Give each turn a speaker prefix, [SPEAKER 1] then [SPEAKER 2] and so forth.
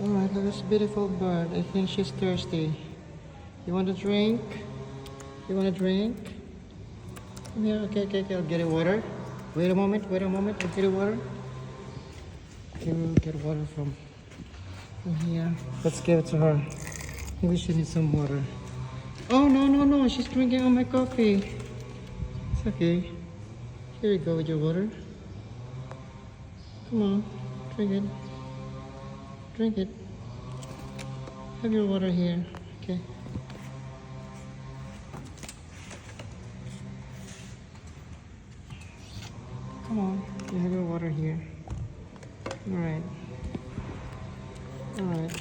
[SPEAKER 1] Alright, look at this beautiful bird. I think she's thirsty. You want a drink? You want a drink? Come here. Okay. I'll get you water. Wait a moment. I'll get you water. Okay, we'll get water from here. Let's give it to her. Maybe she needs some water. Oh, no. She's drinking all my coffee. It's okay. Here you go with your water. Come on. Drink it. Drink it. Have your water here. Okay. Come on. You have your water here. Alright. Alright.